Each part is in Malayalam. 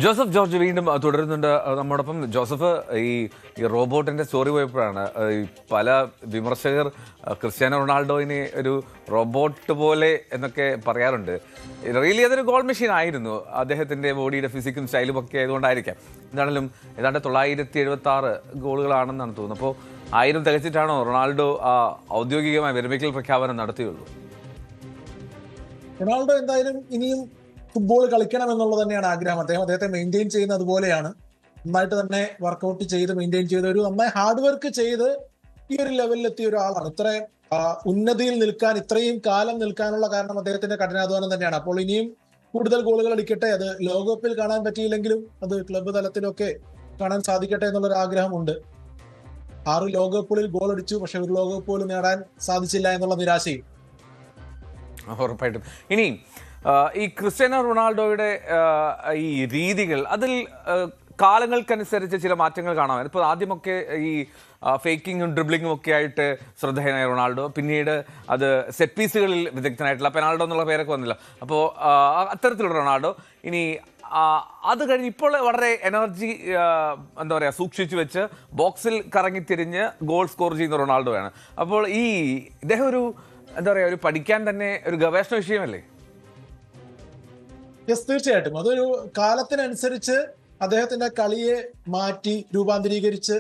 ജോസഫ് ജോർജ് വീണ്ടും തുടരുന്നുണ്ട് നമ്മോടൊപ്പം. ജോസഫ്, ഈ റോബോട്ടിന്റെ സ്റ്റോറി പോയപ്പോഴാണ് പല വിമർശകർ ക്രിസ്ത്യാനോ റൊണാൾഡോയിനെ ഒരു റോബോട്ട് പോലെ എന്നൊക്കെ പറയാറുണ്ട്. റിയലി അതൊരു ഗോൾ മെഷീൻ ആയിരുന്നു. അദ്ദേഹത്തിന്റെ ബോഡിയുടെ ഫിസിക്കും സ്റ്റൈലും ഒക്കെ ആയതുകൊണ്ടായിരിക്കാം. എന്താണെങ്കിലും ഏതാണ്ട് 976 ഗോളുകളാണെന്നാണ് തോന്നുന്നത്. അപ്പോൾ 1000 തികച്ചിട്ടാണോ റൊണാൾഡോ ഔദ്യോഗികമായ വിരമിക്കൽ പ്രഖ്യാപനം നടത്തിയുള്ളൂ? റൊണാൾഡോ എന്തായാലും ഇനിയും ഫുട്ബോൾ കളിക്കണം എന്നുള്ളത് തന്നെയാണ് ആഗ്രഹം. അദ്ദേഹത്തെ മെയിൻറ്റെയിൻ ചെയ്യുന്ന അതുപോലെയാണ്. നന്നായിട്ട് തന്നെ വർക്കൗട്ട് ചെയ്ത് മെയിൻറ്റെയിൻ ചെയ്ത് ഒരു നന്നായി ഹാർഡ് വർക്ക് ചെയ്ത് ഈ ഒരു ലെവലിൽ എത്തിയ ഒരാളാണ്. ഇത്രയും ഉന്നതിയിൽ നിൽക്കാൻ, ഇത്രയും കാലം നിൽക്കാനുള്ള കാരണം അദ്ദേഹത്തിന്റെ കഠിനാധ്വാനം തന്നെയാണ്. അപ്പോൾ ഇനിയും കൂടുതൽ ഗോളുകൾ അടിക്കട്ടെ. അത് ലോകകപ്പിൽ കാണാൻ പറ്റിയില്ലെങ്കിലും അത് ക്ലബ്ബ് തലത്തിലൊക്കെ കാണാൻ സാധിക്കട്ടെ എന്നുള്ളൊരു ആഗ്രഹമുണ്ട്. 6 ലോകകപ്പുകളിൽ ഗോൾ അടിച്ചു, പക്ഷെ ഒരു ലോകകപ്പ് പോലും നേടാൻ സാധിച്ചില്ല എന്നുള്ള നിരാശയും. ഉറപ്പായിട്ടും. ഇനി ഈ ക്രിസ്ത്യാനോ റൊണാൾഡോയുടെ ഈ രീതികൾ, അതിൽ കാലങ്ങൾക്കനുസരിച്ച് ചില മാറ്റങ്ങൾ കാണാം. ഇപ്പോൾ ആദ്യമൊക്കെ ഈ ഫേക്കിങ്ങും ഡ്രിബ്ലിങ്ങും ഒക്കെ ആയിട്ട് ശ്രദ്ധേയനായ റൊണാൾഡോ, പിന്നീട് അത് സെറ്റ് പീസുകളിൽ വിദഗ്ധനായിട്ടുള്ള പെനാൾഡോ എന്നുള്ള പേരൊക്കെ വന്നില്ല. അപ്പോൾ അത്തരത്തിലുള്ള റൊണാൾഡോ. ഇനി അത് കഴിഞ്ഞ് ഇപ്പോൾ വളരെ എനർജി എന്താ പറയുക സൂക്ഷിച്ചു വെച്ച് ബോക്സിൽ കറങ്ങിത്തിരിഞ്ഞ് ഗോൾ സ്കോർ ചെയ്യുന്ന റൊണാൾഡോയാണ്. അപ്പോൾ ഇദ്ദേഹം ഒരു എന്താ പറയുക, ഒരു പഠിക്കാൻ തന്നെ ഒരു ഗവേഷണ വിഷയമല്ലേ? യെസ്, തീർച്ചയായിട്ടും. അതൊരു കാലത്തിനനുസരിച്ച് അദ്ദേഹത്തിന്റെ കളിയെ മാറ്റി രൂപാന്തരീകരിച്ച്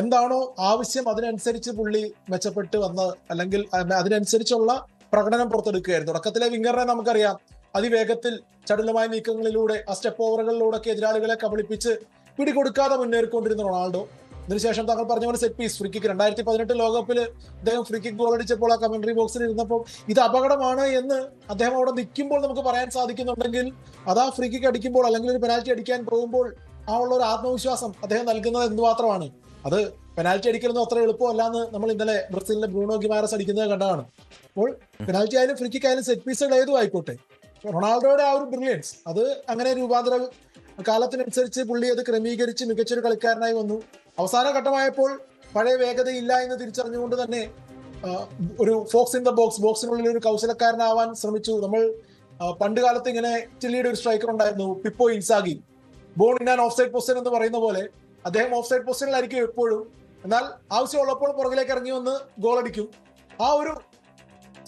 എന്താണോ ആവശ്യം അതിനനുസരിച്ച് പുള്ളി മെച്ചപ്പെട്ട് വന്ന്, അല്ലെങ്കിൽ അതിനനുസരിച്ചുള്ള പ്രകടനം പുറത്തെടുക്കുകയായിരുന്നു. തുടക്കത്തിലെ വിംഗറിനെ നമുക്കറിയാം, അതിവേഗത്തിൽ ചടുലമായ നീക്കങ്ങളിലൂടെ ആ സ്റ്റെപ്പ് ഓവറുകളിലൂടെ ഒക്കെ എതിരാളികളെ കബളിപ്പിച്ച് പിടികൊടുക്കാതെ മുന്നേറിക്കൊണ്ടിരുന്ന റൊണാൾഡോ, ഇതിനുശേഷം താങ്കൾ പറഞ്ഞ പോലെ സെറ്റ് പീസ് ഫ്രീ കിക്ക് 2018 ലോകകപ്പിൽ അദ്ദേഹം ഫ്രീ കിക്ക് ഗോൾ അടിച്ചപ്പോൾ ആ കമന്ററി ബോക്സിൽ ഇരുന്നപ്പോൾ ഇത് അപകടമാണ് എന്ന് അദ്ദേഹം അവിടെ നിൽക്കുമ്പോൾ നമുക്ക് പറയാൻ സാധിക്കുന്നുണ്ടെങ്കിൽ, അത് ആ ഫ്രീ കിക്ക് അടിക്കുമ്പോൾ അല്ലെങ്കിൽ ഒരു പെനാൽറ്റി അടിക്കാൻ പോകുമ്പോൾ ആ ഉള്ള ഒരു ആത്മവിശ്വാസം അദ്ദേഹം നൽകുന്നത് എന്തുമാത്രമാണ്. അത് പെനാൽറ്റി അടിക്കുന്നത് അത്ര എളുപ്പമല്ല എന്ന് നമ്മൾ ഇന്നലെ ബ്രസീലിലെ ബ്രൂണോ ഗിമാരസ് അടിക്കുന്നത് കണ്ടതാണ്. അപ്പോൾ പെനാൽറ്റി ആയാലും ഫ്രീ കിക്ക് ആയാലും സെറ്റ് പീസുകൾ ഏതും ആയിക്കോട്ടെ, റൊണാൾഡോയുടെ ആ ഒരു ബ്രില്യൻസ് അത് അങ്ങനെ രൂപാന്തര കാലത്തിനനുസരിച്ച് പുള്ളി അത് ക്രമീകരിച്ച് മികച്ചൊരു കളിക്കാരനായി വന്നു. അവസാന ഘട്ടമായപ്പോൾ പഴയ വേഗതയില്ല എന്ന് തിരിച്ചറിഞ്ഞുകൊണ്ട് തന്നെ ഒരു ഫോക്സ് ഇൻ ദ ബോക്സിനുള്ളിൽ ഒരു കൗശലക്കാരനാവാൻ ശ്രമിച്ചു. നമ്മൾ പണ്ട് കാലത്ത് ഇങ്ങനെ ചില്ലിയുടെ ഒരു സ്ട്രൈക്കർ ഉണ്ടായിരുന്നു, പിപ്പോ Inzaghi. Born in an of side position എന്ന് പറയുന്ന പോലെ അദ്ദേഹം ഓഫ് സൈഡ് പൊസിഷനിലായിരിക്കും എപ്പോഴും, എന്നാൽ ആവശ്യമുള്ളപ്പോൾ പുറകിലേക്ക് ഇറങ്ങി വന്ന് ഗോൾ അടിക്കും. ആ ഒരു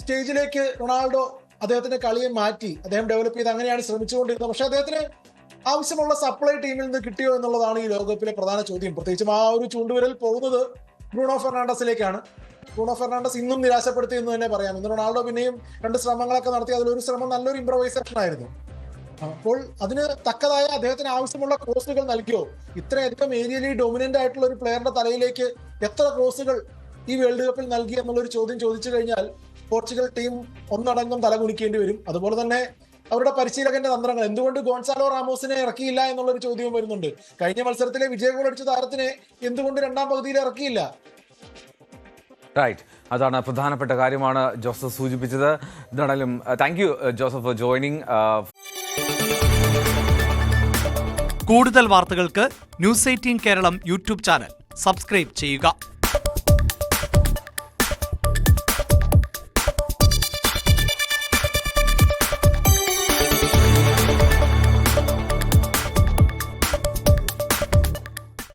സ്റ്റേജിലേക്ക് റൊണാൾഡോ അദ്ദേഹത്തിന്റെ കളിയെ മാറ്റി അദ്ദേഹം ഡെവലപ്പ് ചെയ്ത് അങ്ങനെയാണ് ശ്രമിച്ചുകൊണ്ടിരുന്നത്. പക്ഷെ അദ്ദേഹത്തിന് ആവശ്യമുള്ള സപ്ലൈ ടീമിൽ നിന്ന് കിട്ടിയോ എന്നുള്ളതാണ് ഈ ലോകകപ്പിലെ പ്രധാന ചോദ്യം. പ്രത്യേകിച്ചും ആ ഒരു ചൂണ്ടുവിരൽ പോകുന്നത് ബ്രൂണോ ഫെർണാണ്ടസിലേക്കാണ്. ബ്രൂണോ ഫെർണാണ്ടസ് ഇന്നും നിരാശപ്പെടുത്തി എന്ന് തന്നെ പറയാം. ഇന്ന് റൊണാൾഡോ പിന്നെയും 2 ശ്രമങ്ങളൊക്കെ നടത്തി. അതിലൊരു ശ്രമം നല്ലൊരു ഇംപ്രവൈസേഷൻ ആയിരുന്നു. അപ്പോൾ അതിന് തക്കതായ അദ്ദേഹത്തിന് ആവശ്യമുള്ള ക്രോസുകൾ നൽകിയോ? ഇത്രയധികം ഏരിയലി ഡൊമിനന്റ് ആയിട്ടുള്ള ഒരു പ്ലെയറിന്റെ തലയിലേക്ക് എത്ര ക്രോസുകൾ ഈ വേൾഡ് കപ്പിൽ നൽകി എന്നുള്ളൊരു ചോദ്യം ചോദിച്ചു കഴിഞ്ഞാൽ പോർച്ചുഗൽ ടീം ഒന്നടങ്കം തലകുനിക്കേണ്ടി വരും. അതുപോലെ തന്നെ അവരുടെ പരിശീലകന്റെ തന്ത്രങ്ങൾ, എന്തുകൊണ്ട് ഗോൺസാലോ റാമോസിനെ ഇറക്കിയില്ല എന്നുള്ളൊരു ചോദ്യവും വരുന്നുണ്ട്. കഴിഞ്ഞ മത്സരത്തിലെ വിജയ ഗോൾ അടിച്ച താരത്തിനെ എന്തുകൊണ്ട് രണ്ടാം പകുതിയിൽ ഇറക്കിയില്ല? റൈറ്റ്, അതാണ് പ്രധാനപ്പെട്ട കാര്യമാണ് ജോസഫ് സൂചിപ്പിച്ചത്. എന്താണെങ്കിലും thank you Joseph for joining. കൂടുതൽ വാർത്തകൾക്ക് News 18 Keralam YouTube channel subscribe ചെയ്യുക.